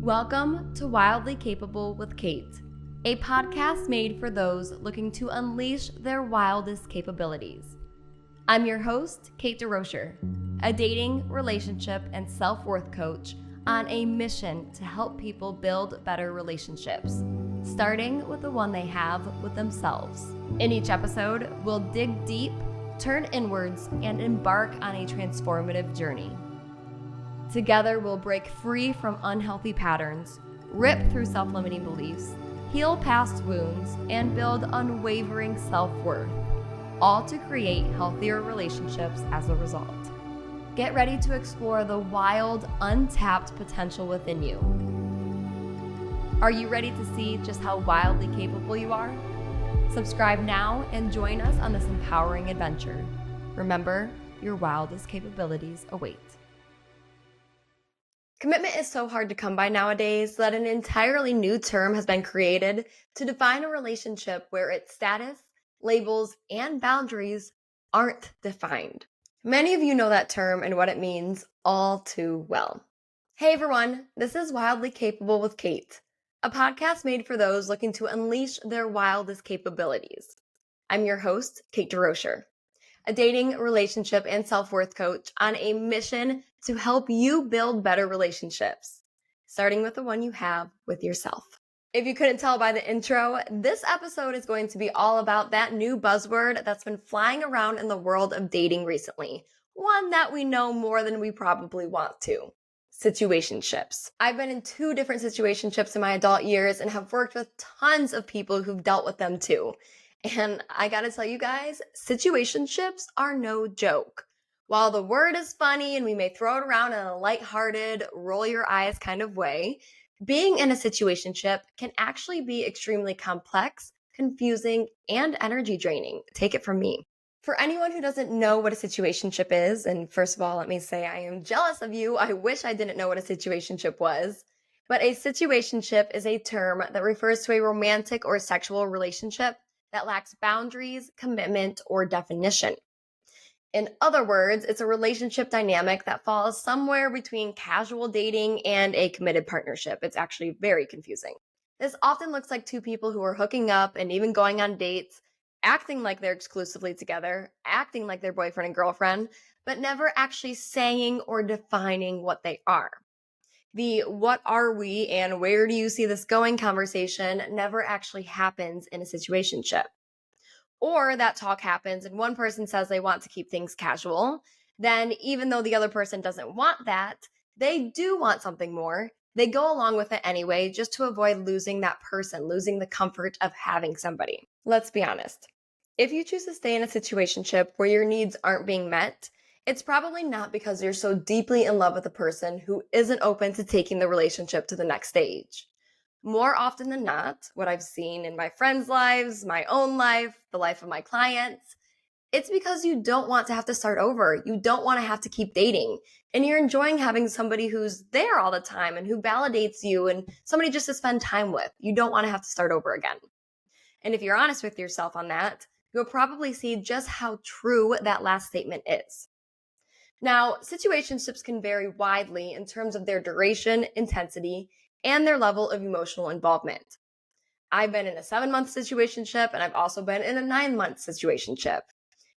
Welcome to Wildly Capable with Kate, a podcast made for those looking to unleash their wildest capabilities. I'm your host, Kate DeRocher, a dating, relationship, and self-worth coach on a mission to help people build better relationships, starting with the one they have with themselves. In each episode, we'll dig deep, turn inwards, and embark on a transformative journey. Together, we'll break free from unhealthy patterns, rip through self-limiting beliefs, heal past wounds, and build unwavering self-worth, all to create healthier relationships as a result. Get ready to explore the wild, untapped potential within you. Are you ready to see just how wildly capable you are? Subscribe now and join us on this empowering adventure. Remember, your wildest capabilities await. Commitment is so hard to come by nowadays that an entirely new term has been created to define a relationship where its status, labels, and boundaries aren't defined. Many of you know that term and what it means all too well. Hey everyone, this is Wildly Capable with Kate, a podcast made for those looking to unleash their wildest capabilities. I'm your host, Kate DeRocher, a dating, relationship, and self-worth coach on a mission to help you build better relationships, starting with the one you have with yourself. If you couldn't tell by the intro, this episode is going to be all about that new buzzword that's been flying around in the world of dating recently, one that we know more than we probably want to: situationships. I've been in 2 different situationships in my adult years and have worked with tons of people who've dealt with them too. And I gotta tell you guys, situationships are no joke. While the word is funny and we may throw it around in a lighthearted, roll your eyes kind of way, being in a situationship can actually be extremely complex, confusing, and energy draining. Take it from me. For anyone who doesn't know what a situationship is, and first of all, let me say I am jealous of you. I wish I didn't know what a situationship was. But a situationship is a term that refers to a romantic or sexual relationship that lacks boundaries, commitment, or definition. In other words, it's a relationship dynamic that falls somewhere between casual dating and a committed partnership. It's actually very confusing. This often looks like 2 people who are hooking up and even going on dates, acting like they're exclusively together, acting like they're boyfriend and girlfriend, but never actually saying or defining what they are. The "what are we and where do you see this going" conversation never actually happens in a situationship. Or that talk happens and one person says they want to keep things casual. Then even though the other person doesn't want that, they do want something more. They go along with it anyway, just to avoid losing that person, losing the comfort of having somebody. Let's be honest. If you choose to stay in a situationship where your needs aren't being met, it's probably not because you're so deeply in love with a person who isn't open to taking the relationship to the next stage. More often than not, what I've seen in my friends' lives, my own life, the life of my clients, it's because you don't want to have to start over. You don't want to have to keep dating. And you're enjoying having somebody who's there all the time and who validates you and somebody just to spend time with. You don't want to have to start over again. And if you're honest with yourself on that, you'll probably see just how true that last statement is. Now, situationships can vary widely in terms of their duration, intensity, and their level of emotional involvement. I've been in a 7-month situationship, and I've also been in a 9-month situationship.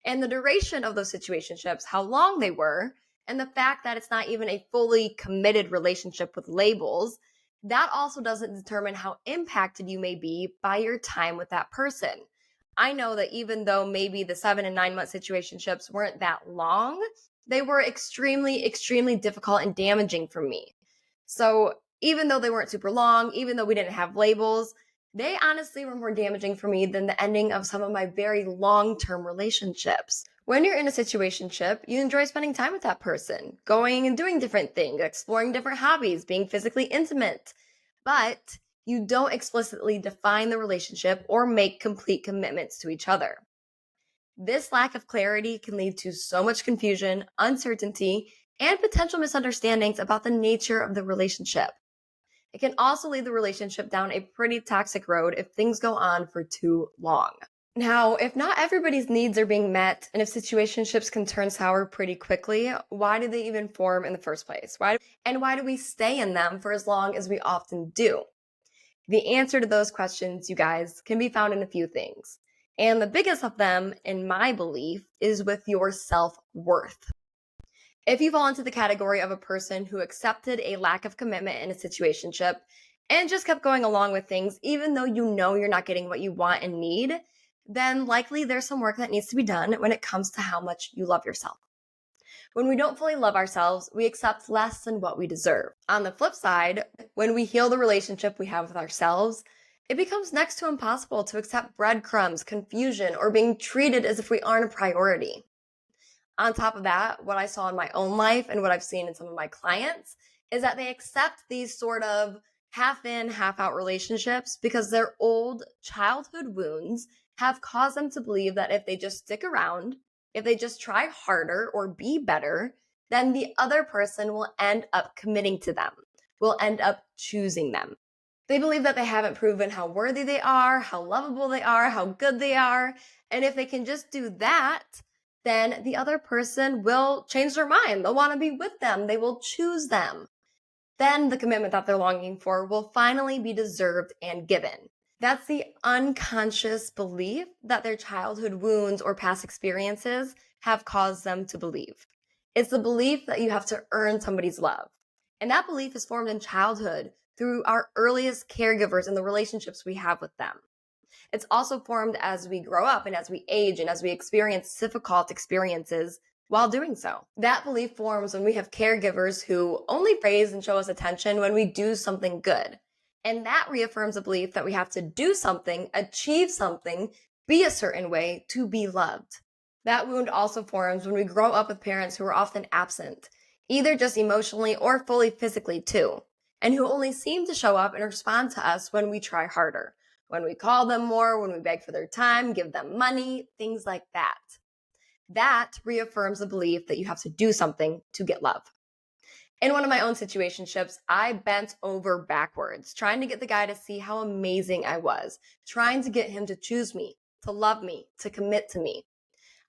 And the duration of those situationships, how long they were, and the fact that it's not even a fully committed relationship with labels, that also doesn't determine how impacted you may be by your time with that person. I know that even though maybe the 7 and 9-month situationships weren't that long, they were extremely, extremely difficult and damaging for me. So even though they weren't super long, even though we didn't have labels, they honestly were more damaging for me than the ending of some of my very long-term relationships. When you're in a situationship, you enjoy spending time with that person, going and doing different things, exploring different hobbies, being physically intimate. But you don't explicitly define the relationship or make complete commitments to each other. This lack of clarity can lead to so much confusion, uncertainty, and potential misunderstandings about the nature of the relationship. It can also lead the relationship down a pretty toxic road if things go on for too long. Now, if not everybody's needs are being met, and if situationships can turn sour pretty quickly, why do they even form in the first place? Why do we stay in them for as long as we often do? The answer to those questions, you guys, can be found in a few things. And the biggest of them, in my belief, is with your self worth. If you fall into the category of a person who accepted a lack of commitment in a situationship and just kept going along with things, even though you know you're not getting what you want and need, then likely there's some work that needs to be done when it comes to how much you love yourself. When we don't fully love ourselves, we accept less than what we deserve. On the flip side, when we heal the relationship we have with ourselves, it becomes next to impossible to accept breadcrumbs, confusion, or being treated as if we aren't a priority. On top of that, what I saw in my own life and what I've seen in some of my clients is that they accept these sort of half in, half out relationships because their old childhood wounds have caused them to believe that if they just stick around, if they just try harder or be better, then the other person will end up committing to them, will end up choosing them. They believe that they haven't proven how worthy they are, how lovable they are, how good they are. And if they can just do that, then the other person will change their mind. They'll want to be with them. They will choose them. Then the commitment that they're longing for will finally be deserved and given. That's the unconscious belief that their childhood wounds or past experiences have caused them to believe. It's the belief that you have to earn somebody's love. And that belief is formed in childhood through our earliest caregivers and the relationships we have with them. It's also formed as we grow up and as we age and as we experience difficult experiences while doing so. That belief forms when we have caregivers who only praise and show us attention when we do something good. And that reaffirms a belief that we have to do something, achieve something, be a certain way to be loved. That wound also forms when we grow up with parents who are often absent, either just emotionally or fully physically too, and who only seem to show up and respond to us when we try harder, when we call them more, when we beg for their time, give them money, things like that. That reaffirms the belief that you have to do something to get love. In one of my own situationships, I bent over backwards, trying to get the guy to see how amazing I was, trying to get him to choose me, to love me, to commit to me.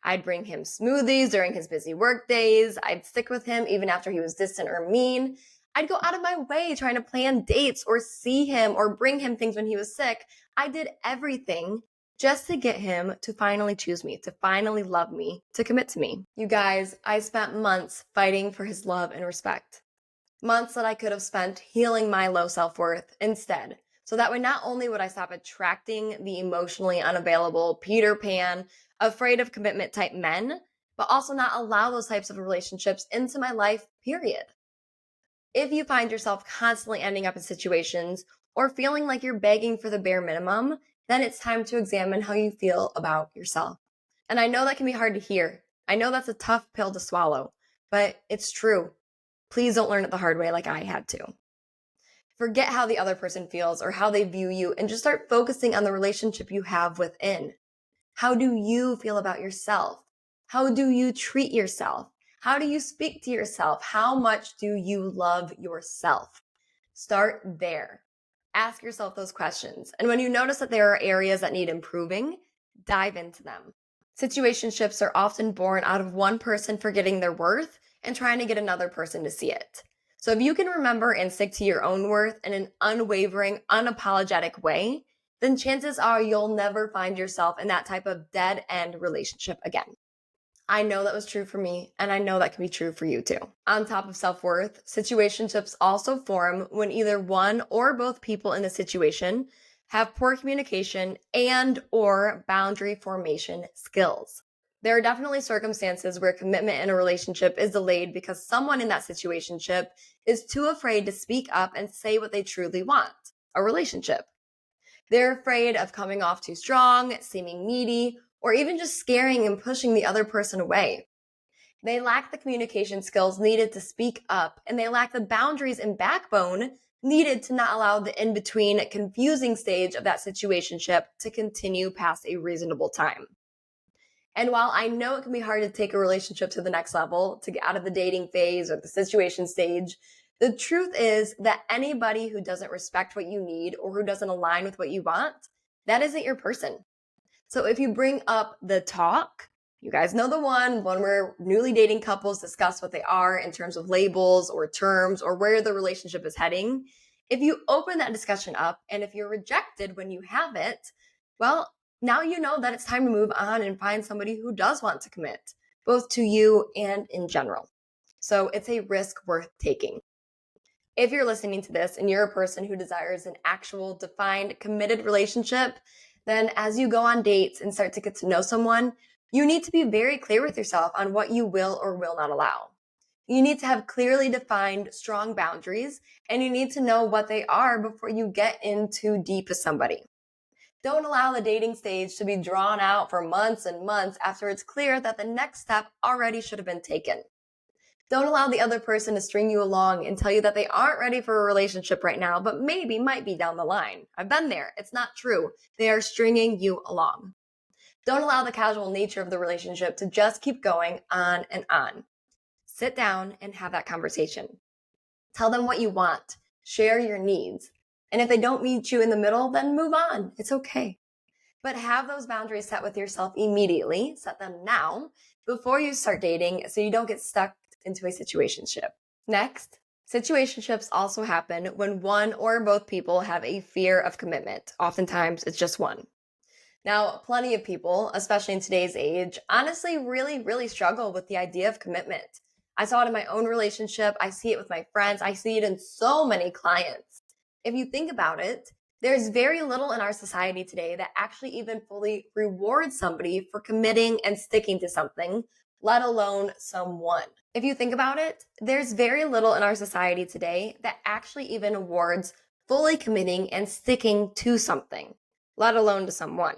I'd bring him smoothies during his busy work days. I'd stick with him even after he was distant or mean. I'd go out of my way trying to plan dates or see him or bring him things when he was sick. I did everything just to get him to finally choose me, to finally love me, to commit to me. You guys, I spent months fighting for his love and respect. Months that I could have spent healing my low self-worth instead. So that way, not only would I stop attracting the emotionally unavailable Peter Pan, afraid of commitment type men, but also not allow those types of relationships into my life, period. If you find yourself constantly ending up in situations or feeling like you're begging for the bare minimum, then it's time to examine how you feel about yourself. And I know that can be hard to hear. I know that's a tough pill to swallow, but it's true. Please don't learn it the hard way like I had to. Forget how the other person feels or how they view you and just start focusing on the relationship you have within. How do you feel about yourself? How do you treat yourself? How do you speak to yourself? How much do you love yourself? Start there. Ask yourself those questions. And when you notice that there are areas that need improving, dive into them. Situationships are often born out of one person forgetting their worth and trying to get another person to see it. So if you can remember and stick to your own worth in an unwavering, unapologetic way, then chances are you'll never find yourself in that type of dead end relationship again. I know that was true for me, and I know that can be true for you too. On top of self-worth, situationships also form when either one or both people in the situation have poor communication and or boundary formation skills. There are definitely circumstances where commitment in a relationship is delayed because someone in that situationship is too afraid to speak up and say what they truly want, a relationship. They're afraid of coming off too strong, seeming needy, or even just scaring and pushing the other person away. They lack the communication skills needed to speak up, and they lack the boundaries and backbone needed to not allow the in-between confusing stage of that situationship to continue past a reasonable time. And while I know it can be hard to take a relationship to the next level, to get out of the dating phase or the situation stage, the truth is that anybody who doesn't respect what you need or who doesn't align with what you want, that isn't your person. So if you bring up the talk, you guys know the one where newly dating couples discuss what they are in terms of labels or terms or where the relationship is heading. If you open that discussion up and if you're rejected when you have it, well, now you know that it's time to move on and find somebody who does want to commit, both to you and in general. So it's a risk worth taking. If you're listening to this and you're a person who desires an actual defined committed relationship, then as you go on dates and start to get to know someone, you need to be very clear with yourself on what you will or will not allow. You need to have clearly defined, strong boundaries, and you need to know what they are before you get in too deep with somebody. Don't allow the dating stage to be drawn out for months and months after it's clear that the next step already should have been taken. Don't allow the other person to string you along and tell you that they aren't ready for a relationship right now, but maybe might be down the line. I've been there. It's not true. They are stringing you along. Don't allow the casual nature of the relationship to just keep going on and on. Sit down and have that conversation. Tell them what you want. Share your needs. And if they don't meet you in the middle, then move on. It's okay. But have those boundaries set with yourself immediately. Set them now before you start dating so you don't get stuck into a situationship. Next, situationships also happen when one or both people have a fear of commitment. Oftentimes, it's just one. Now, plenty of people, especially in today's age, honestly really struggle with the idea of commitment. I saw it in my own relationship. I see it with my friends. I see it in so many clients. If you think about it, there's very little in our society today that actually even fully rewards somebody for committing and sticking to something, let alone someone. If you think about it, there's very little in our society today that actually even awards fully committing and sticking to something, let alone to someone.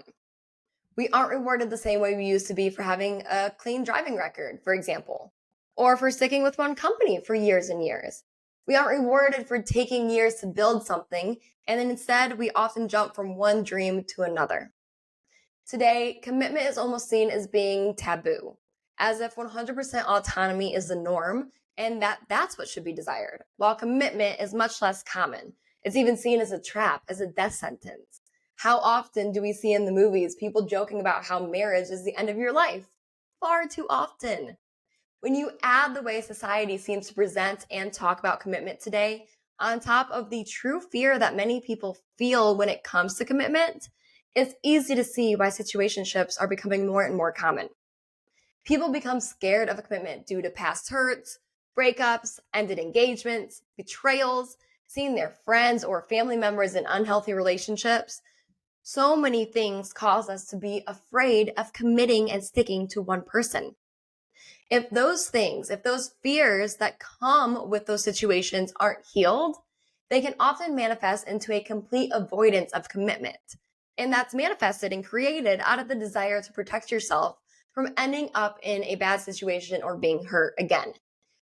We aren't rewarded the same way we used to be for having a clean driving record, for example, or for sticking with one company for years and years. We aren't rewarded for taking years to build something, and then instead we often jump from one dream to another. Today, commitment is almost seen as being taboo, as if 100% autonomy is the norm and that's what should be desired, while commitment is much less common. It's even seen as a trap, as a death sentence. How often do we see in the movies people joking about how marriage is the end of your life? Far too often. When you add the way society seems to present and talk about commitment today, on top of the true fear that many people feel when it comes to commitment, it's easy to see why situationships are becoming more and more common. People become scared of a commitment due to past hurts, breakups, ended engagements, betrayals, seeing their friends or family members in unhealthy relationships. So many things cause us to be afraid of committing and sticking to one person. If those fears that come with those situations aren't healed, they can often manifest into a complete avoidance of commitment. And that's manifested and created out of the desire to protect yourself from ending up in a bad situation or being hurt again.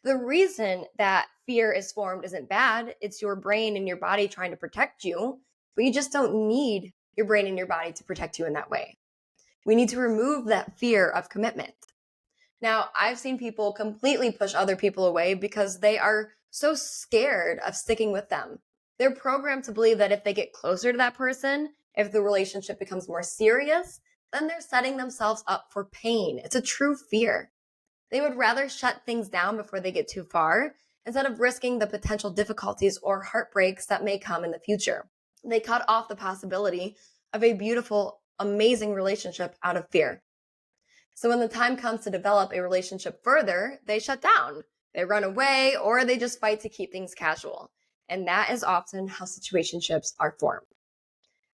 The reason that fear is formed isn't bad. It's your brain and your body trying to protect you, but you just don't need your brain and your body to protect you in that way. We need to remove that fear of commitment. Now, I've seen people completely push other people away because they are so scared of sticking with them. They're programmed to believe that if they get closer to that person, if the relationship becomes more serious, then they're setting themselves up for pain. It's a true fear. They would rather shut things down before they get too far instead of risking the potential difficulties or heartbreaks that may come in the future. They cut off the possibility of a beautiful, amazing relationship out of fear. So when the time comes to develop a relationship further, they shut down, they run away, or they just fight to keep things casual. And that is often how situationships are formed.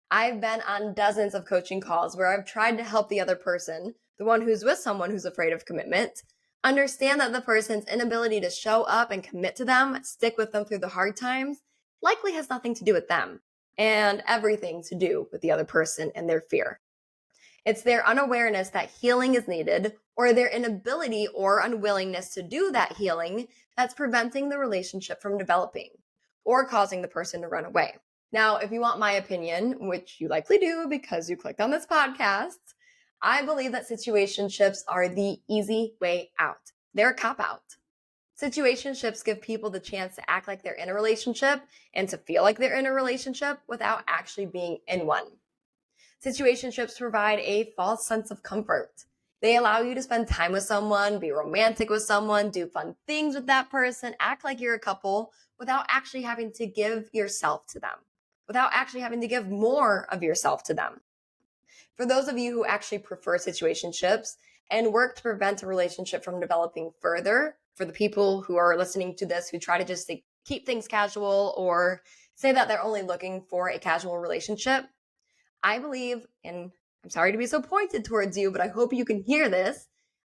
I've been on dozens of coaching calls where I've tried to help the other person, the one who's with someone who's afraid of commitment, understand that the person's inability to show up and commit to them, stick with them through the hard times, likely has nothing to do with them and everything to do with the other person and their fear. It's their unawareness that healing is needed, or their inability or unwillingness to do that healing that's preventing the relationship from developing or causing the person to run away. Now, if you want my opinion, which you likely do because you clicked on this podcast, I believe that situationships are the easy way out. They're a cop-out. Situationships give people the chance to act like they're in a relationship and to feel like they're in a relationship without actually being in one. Situationships provide a false sense of comfort. They allow you to spend time with someone, be romantic with someone, do fun things with that person, act like you're a couple without actually having to give yourself to them, without actually having to give more of yourself to them. For those of you who actually prefer situationships and work to prevent a relationship from developing further, for the people who are listening to this who try to just keep things casual or say that they're only looking for a casual relationship, I believe, and I'm sorry to be so pointed towards you, but I hope you can hear this.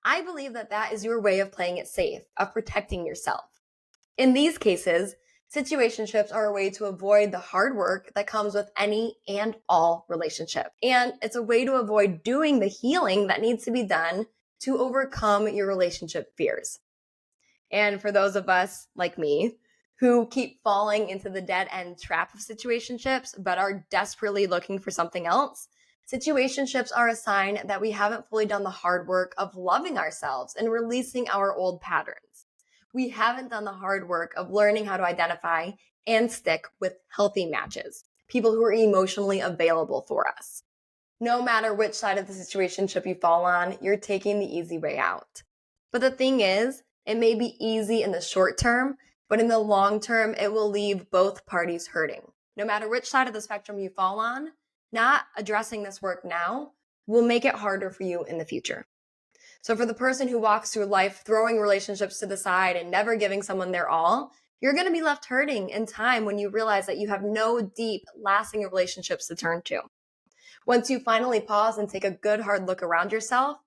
I believe that that is your way of playing it safe, of protecting yourself. In these cases, situationships are a way to avoid the hard work that comes with any and all relationship. And it's a way to avoid doing the healing that needs to be done to overcome your relationship fears. And for those of us like me who keep falling into the dead end trap of situationships but are desperately looking for something else, situationships are a sign that we haven't fully done the hard work of loving ourselves and releasing our old patterns. We haven't done the hard work of learning how to identify and stick with healthy matches, people who are emotionally available for us. No matter which side of the situationship you fall on, you're taking the easy way out. But the thing is, it may be easy in the short term, but in the long term, it will leave both parties hurting. No matter which side of the spectrum you fall on, not addressing this work now will make it harder for you in the future. So for the person who walks through life throwing relationships to the side and never giving someone their all, you're going to be left hurting in time when you realize that you have no deep, lasting relationships to turn to. Once you finally pause and take a good hard look around yourself,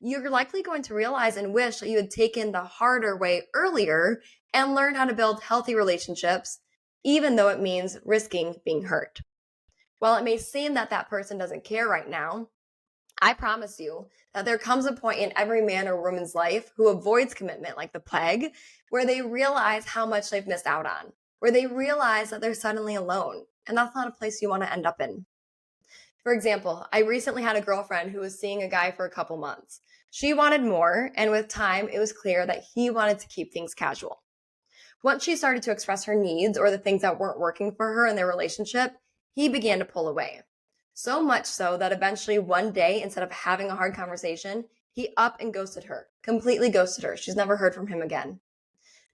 you're likely going to realize and wish that you had taken the harder way earlier and learned how to build healthy relationships, even though it means risking being hurt. While it may seem that that person doesn't care right now, I promise you that there comes a point in every man or woman's life who avoids commitment like the plague, where they realize how much they've missed out on, where they realize that they're suddenly alone, and that's not a place you want to end up in. For example, I recently had a girlfriend who was seeing a guy for a couple months. She wanted more, and with time, it was clear that he wanted to keep things casual. Once she started to express her needs or the things that weren't working for her in their relationship, he began to pull away. So much so that eventually one day, instead of having a hard conversation, he up and ghosted her, completely ghosted her. She's never heard from him again.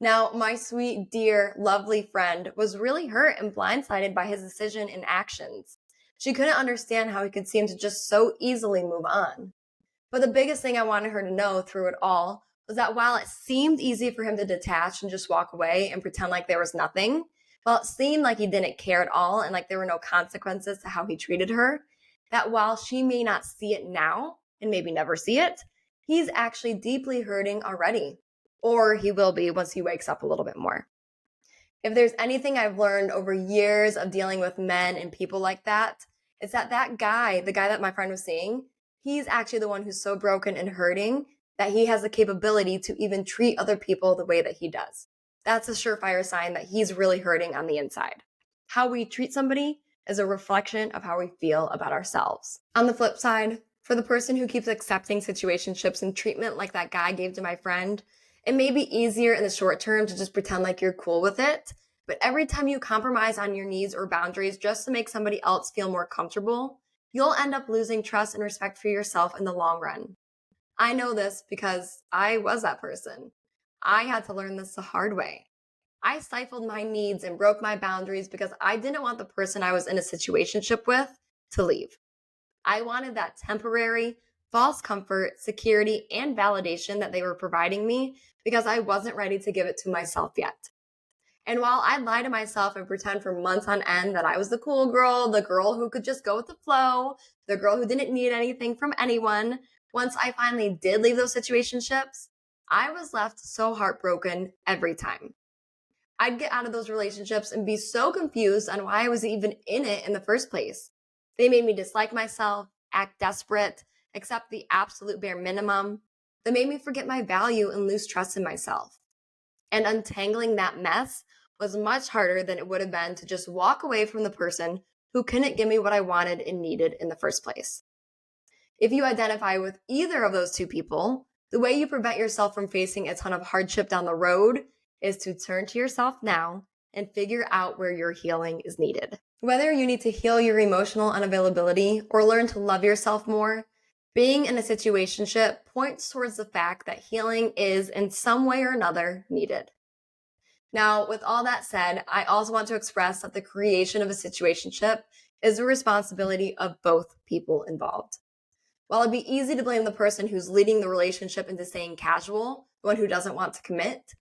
Now, my sweet, dear, lovely friend was really hurt and blindsided by his decision and actions. She couldn't understand how he could seem to just so easily move on. But the biggest thing I wanted her to know through it all was that while it seemed easy for him to detach and just walk away and pretend like there was nothing, while it seemed like he didn't care at all and like there were no consequences to how he treated her, that while she may not see it now and maybe never see it, he's actually deeply hurting already. Or he will be once he wakes up a little bit more. If there's anything I've learned over years of dealing with men and people like that, it's that that guy, the guy that my friend was seeing, he's actually the one who's so broken and hurting that he has the capability to even treat other people the way that he does. That's a surefire sign that he's really hurting on the inside. How we treat somebody is a reflection of how we feel about ourselves. On the flip side, for the person who keeps accepting situationships and treatment like that guy gave to my friend, it may be easier in the short term to just pretend like you're cool with it, but every time you compromise on your needs or boundaries just to make somebody else feel more comfortable, you'll end up losing trust and respect for yourself in the long run. I know this because I was that person. I had to learn this the hard way. I stifled my needs and broke my boundaries because I didn't want the person I was in a situationship with to leave. I wanted that temporary, false comfort, security, and validation that they were providing me because I wasn't ready to give it to myself yet. And while I'd lie to myself and pretend for months on end that I was the cool girl, the girl who could just go with the flow, the girl who didn't need anything from anyone, once I finally did leave those situationships, I was left so heartbroken every time. I'd get out of those relationships and be so confused on why I was even in it in the first place. They made me dislike myself, act desperate, accept the absolute bare minimum. They made me forget my value and lose trust in myself. And untangling that mess was much harder than it would have been to just walk away from the person who couldn't give me what I wanted and needed in the first place. If you identify with either of those two people, the way you prevent yourself from facing a ton of hardship down the road is to turn to yourself now and figure out where your healing is needed. Whether you need to heal your emotional unavailability or learn to love yourself more, being in a situationship points towards the fact that healing is, in some way or another, needed. Now, with all that said, I also want to express that the creation of a situationship is the responsibility of both people involved. While it'd be easy to blame the person who's leading the relationship into staying casual, the one who doesn't want to commit,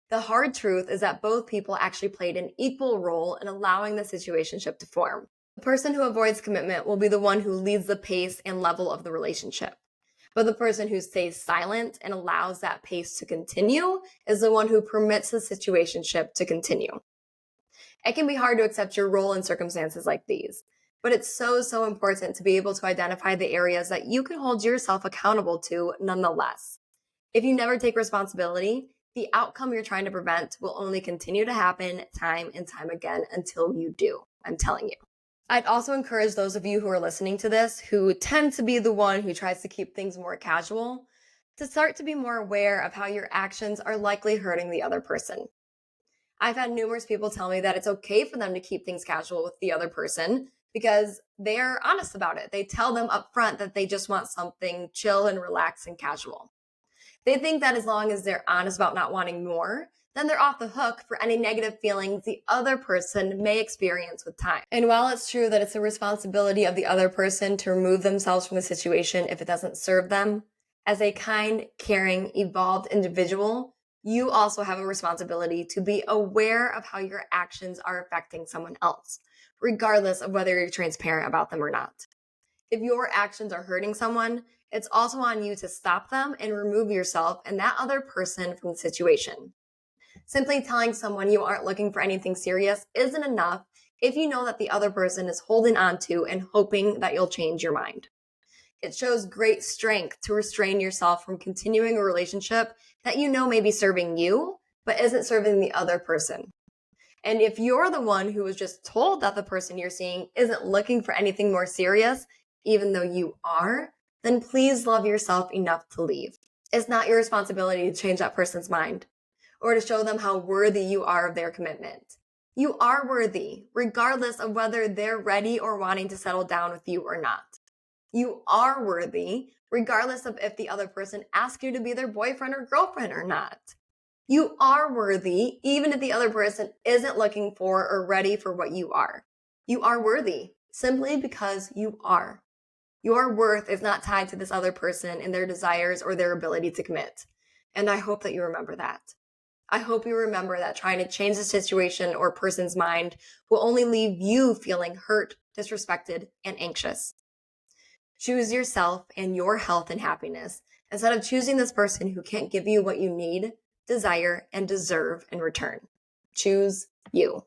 the hard truth is that both people actually played an equal role in allowing the situationship to form. The person who avoids commitment will be the one who leads the pace and level of the relationship. But the person who stays silent and allows that pace to continue is the one who permits the situationship to continue. It can be hard to accept your role in circumstances like these, but it's so important to be able to identify the areas that you can hold yourself accountable to nonetheless. If you never take responsibility, the outcome you're trying to prevent will only continue to happen time and time again until you do. I'm telling you. I'd also encourage those of you who are listening to this who tend to be the one who tries to keep things more casual to start to be more aware of how your actions are likely hurting the other person. I've had numerous people tell me that it's okay for them to keep things casual with the other person because they're honest about it. They tell them up front that they just want something chill and relaxed and casual. They think that as long as they're honest about not wanting more, then they're off the hook for any negative feelings the other person may experience with time. And while it's true that it's the responsibility of the other person to remove themselves from the situation if it doesn't serve them, as a kind, caring, evolved individual, you also have a responsibility to be aware of how your actions are affecting someone else, regardless of whether you're transparent about them or not. If your actions are hurting someone, it's also on you to stop them and remove yourself and that other person from the situation. Simply telling someone you aren't looking for anything serious isn't enough if you know that the other person is holding on to and hoping that you'll change your mind. It shows great strength to restrain yourself from continuing a relationship that you know may be serving you, but isn't serving the other person. And if you're the one who was just told that the person you're seeing isn't looking for anything more serious, even though you are, then please love yourself enough to leave. It's not your responsibility to change that person's mind or to show them how worthy you are of their commitment. You are worthy, regardless of whether they're ready or wanting to settle down with you or not. You are worthy, regardless of if the other person asks you to be their boyfriend or girlfriend or not. You are worthy, even if the other person isn't looking for or ready for what you are. You are worthy, simply because you are. Your worth is not tied to this other person and their desires or their ability to commit. And I hope that you remember that. I hope you remember that trying to change the situation or person's mind will only leave you feeling hurt, disrespected, and anxious. Choose yourself and your health and happiness instead of choosing this person who can't give you what you need, desire, and deserve in return. Choose you.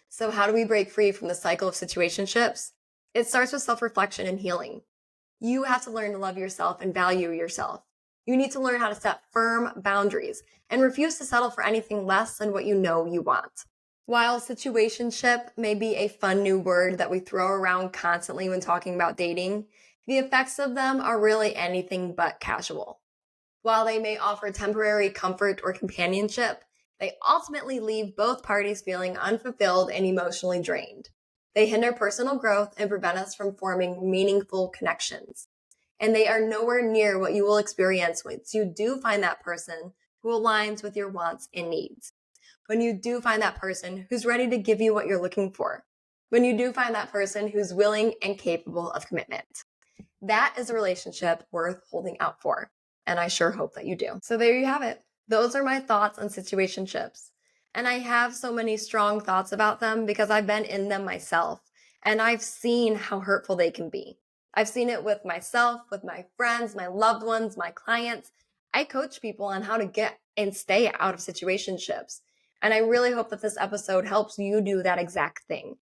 So how do we break free from the cycle of situationships? It starts with self-reflection and healing. You have to learn to love yourself and value yourself. You need to learn how to set firm boundaries and refuse to settle for anything less than what you know you want. While situationship may be a fun new word that we throw around constantly when talking about dating, the effects of them are really anything but casual. While they may offer temporary comfort or companionship, they ultimately leave both parties feeling unfulfilled and emotionally drained. They hinder personal growth and prevent us from forming meaningful connections. And they are nowhere near what you will experience once you do find that person who aligns with your wants and needs. When you do find that person who's ready to give you what you're looking for. When you do find that person who's willing and capable of commitment. That is a relationship worth holding out for. And I sure hope that you do. So there you have it. Those are my thoughts on situationships. And I have so many strong thoughts about them because I've been in them myself. And I've seen how hurtful they can be. I've seen it with myself, with my friends, my loved ones, my clients. I coach people on how to get and stay out of situationships. And I really hope that this episode helps you do that exact thing.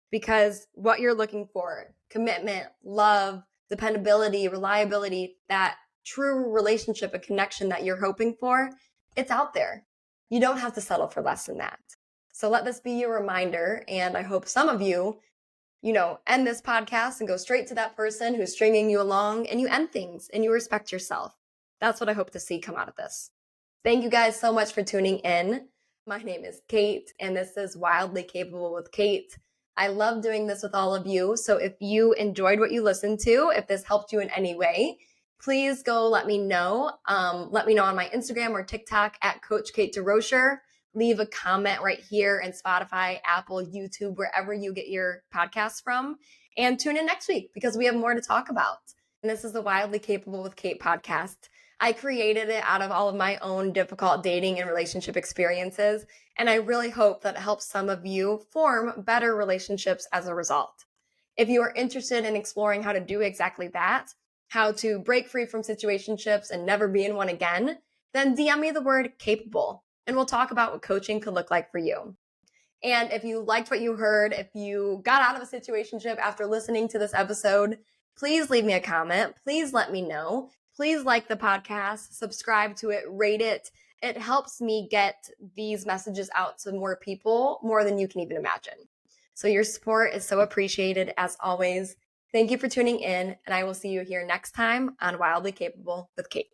Because what you're looking for, commitment, love, dependability, reliability, that true relationship, a connection that you're hoping for, it's out there. You don't have to settle for less than that. So let this be your reminder. And I hope some of you, end this podcast and go straight to that person who's stringing you along and you end things and you respect yourself. That's what I hope to see come out of this. Thank you guys so much for tuning in. My name is Kate, and this is Wildly Capable with Kate. I love doing this with all of you. So if you enjoyed what you listened to, if this helped you in any way, please go let me know. Let me know on my Instagram or TikTok at Coach Kate DeRocher. Leave a comment right here in Spotify, Apple, YouTube, wherever you get your podcasts from. And tune in next week because we have more to talk about. And this is the Wildly Capable with Kate podcast. I created it out of all of my own difficult dating and relationship experiences. And I really hope that it helps some of you form better relationships as a result. If you are interested in exploring how to do exactly that, how to break free from situationships and never be in one again, then DM me the word capable and we'll talk about what coaching could look like for you. And if you liked what you heard, if you got out of a situationship after listening to this episode, please leave me a comment. Please let me know. Please like the podcast, subscribe to it, rate it. It helps me get these messages out to more people, more than you can even imagine. So your support is so appreciated as always. Thank you for tuning in, and I will see you here next time on Wildly Capable with Kate.